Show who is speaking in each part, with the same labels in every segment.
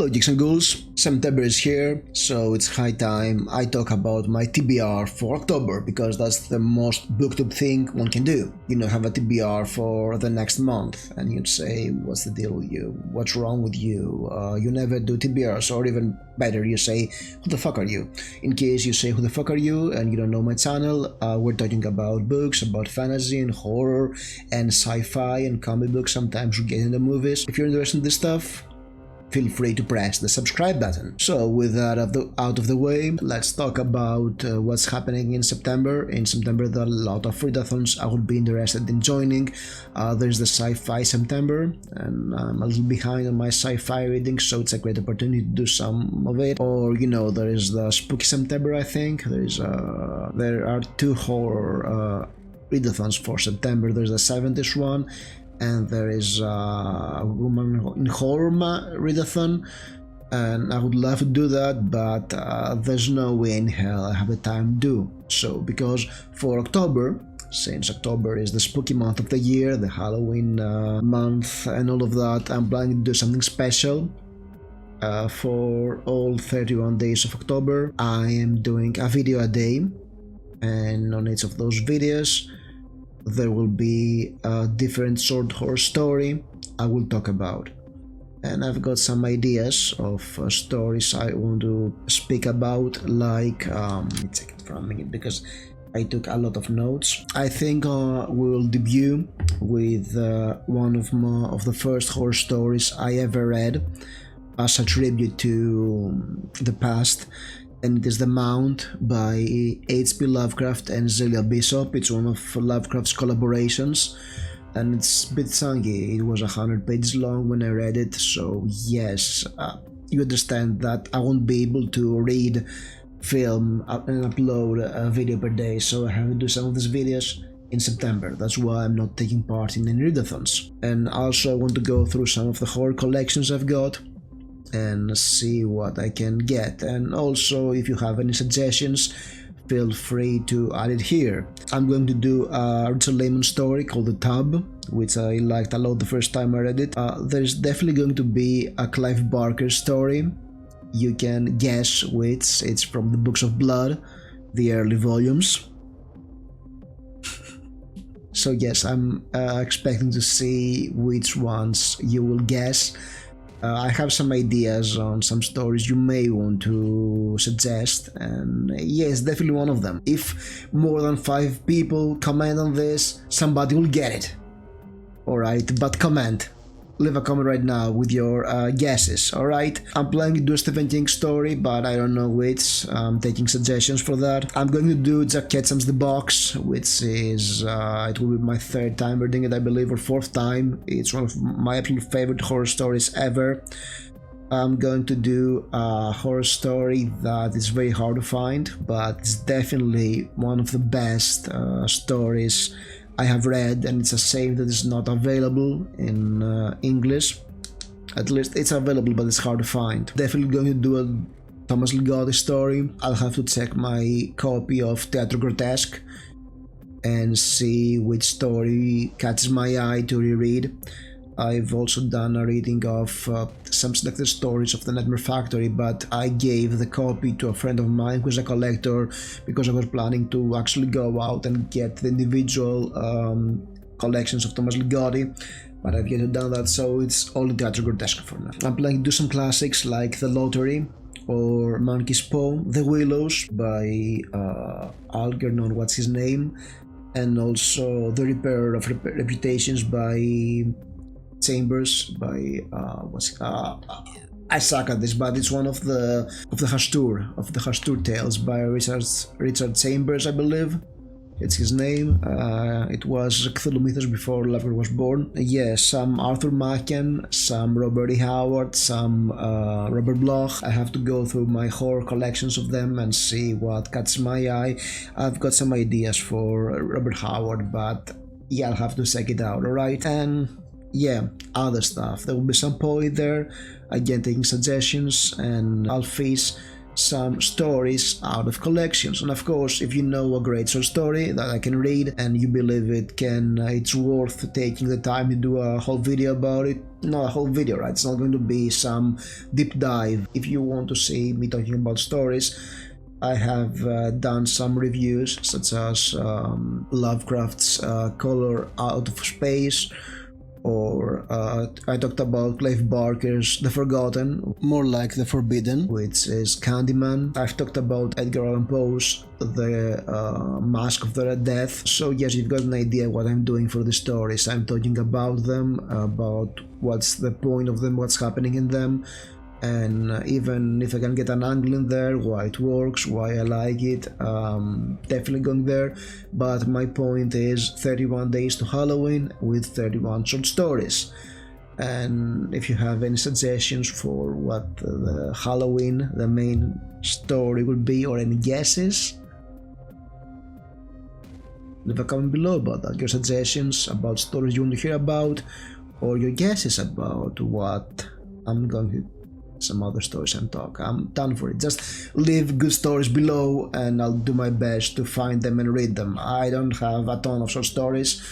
Speaker 1: Hello geeks and ghouls, September is here, so it's high time I talk about my TBR for October, because that's the most booktube thing one can do. You know, have a TBR for the next month, and you'd say, what's the deal with you? What's wrong with you? You never do TBRs, or even better, you say, who the fuck are you? In case you say, who the fuck are you, and you don't know my channel, we're talking about books, about fantasy and horror and sci-fi and comic books. Sometimes we get into movies. If you're interested in this stuff, feel free to press the subscribe button. So with that out of the way, let's talk about what's happening in September. In September there are a lot of readathons I would be interested in joining. There's the sci-fi September, and I'm a little behind on my sci-fi reading, so it's a great opportunity to do some of it. Or, you know, there is the spooky September, I think. There are two horror readathons for September. There's the 70s one, and there is a woman in horror readathon, and I would love to do that, but there's no way in hell I have the time to do so, because for October, since October is the spooky month of the year, the Halloween month and all of that, I'm planning to do something special. For all 31 days of October, I am doing a video a day, and on each of those videos there will be a different short horror story I will talk about. And I've got some ideas of stories I want to speak about, like let me check it for a minute because I took a lot of notes. I think we will debut with one of the first horror stories I ever read as a tribute to the past, and it is The Mount by H.P. Lovecraft and Zelia Bishop. It's one of Lovecraft's collaborations, and it's a bit chunky. It was 100 pages long when I read it, so yes, you understand that I won't be able to read, film, and upload a video per day, so I have to do some of these videos in September. That's why I'm not taking part in any readathons. And also I want to go through some of the horror collections I've got and see what I can get. And also, if you have any suggestions, feel free to add it here. I'm going to do a Richard Lehman story called The Tub, which I liked a lot the first time I read it. There's definitely going to be a Clive Barker story. You can guess which. It's from the Books of Blood, the early volumes. So yes, I'm expecting to see which ones you will guess. I have some ideas on some stories you may want to suggest, and yes, definitely one of them. If more than 5 people comment on this, somebody will get it. Alright, but comment. Leave a comment right now with your guesses, alright? I'm planning to do a Stephen King story, but I don't know which. I'm taking suggestions for that. I'm going to do Jack Ketchum's The Box, which is, it will be my 3rd time reading it, I believe, or 4th time. It's one of my absolute favorite horror stories ever. I'm going to do a horror story that is very hard to find, but it's definitely one of the best stories I have read, and it's a shame that it's not available in English. At least it's available, but it's hard to find. Definitely going to do a Thomas Ligotti story. I'll have to check my copy of Teatro Grotesque and see which story catches my eye to reread. I've also done a reading of some selected stories of the Nightmare Factory, but I gave the copy to a friend of mine who's a collector, because I was planning to actually go out and get the individual collections of Thomas Ligotti, but I've yet to do that, so it's only Teatro Grotesque for now. I'm planning to do some classics like The Lottery or Monkey's Paw, The Willows by Algernon, what's his name, and also The Repairer of Reputations by Chambers by I suck at this, but it's one of the Hastur tales by Richard Chambers, I believe. It's his name. It was Cthulhu Mythos before Lovecraft was born. Yes, some Arthur Machen, some Robert E. Howard, some Robert Bloch. I have to go through my horror collections of them and see what catches my eye. I've got some ideas for Robert Howard, but yeah, I'll have to check it out, alright? And yeah, other stuff. There will be some poet there, again taking suggestions, and Alfie's some stories out of collections. And of course, if you know a great short story that I can read and you believe it's worth taking the time to do a whole video about it, not a whole video, right? It's not going to be some deep dive. If you want to see me talking about stories, I have done some reviews, such as Lovecraft's Color Out of Space, or I talked about Clive Barker's The Forgotten, more like The Forbidden, which is Candyman. I've talked about Edgar Allan Poe's The Mask of the Red Death. So yes, you've got an idea what I'm doing for the stories. I'm talking about them, about what's the point of them, what's happening in them, and even if I can get an angle in there, why it works, why I like it, definitely going there. But my point is 31 days to Halloween with 31 short stories. And if you have any suggestions for what the Halloween, the main story will be, or any guesses, leave a comment below about that. Your suggestions about stories you want to hear about, or your guesses about what I'm going to some other stories and talk. I'm done for it. Just leave good stories below and I'll do my best to find them and read them. I don't have a ton of short stories.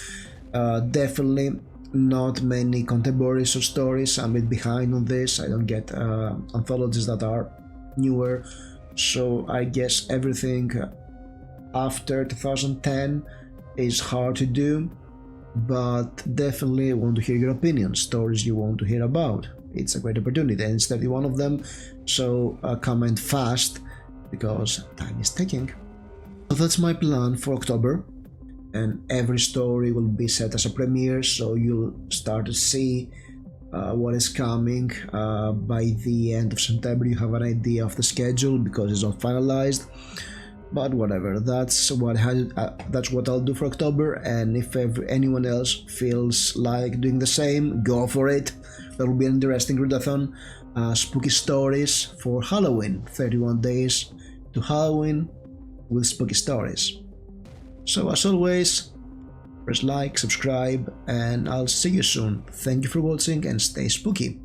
Speaker 1: Definitely not many contemporary short stories. I'm a bit behind on this. I don't get anthologies that are newer. So I guess everything after 2010 is hard to do. But definitely want to hear your opinions, stories you want to hear about. It's a great opportunity, and it's 31 of them, so comment fast because time is ticking. So that's my plan for October, and every story will be set as a premiere, so you'll start to see what is coming. By the end of September you have an idea of the schedule because it's not finalized. But whatever, that's what I'll do for October, and if anyone else feels like doing the same, go for it. That will be an interesting readathon. Spooky stories for Halloween, 31 days to Halloween with spooky stories. So as always, press like, subscribe, and I'll see you soon. Thank you for watching and stay spooky.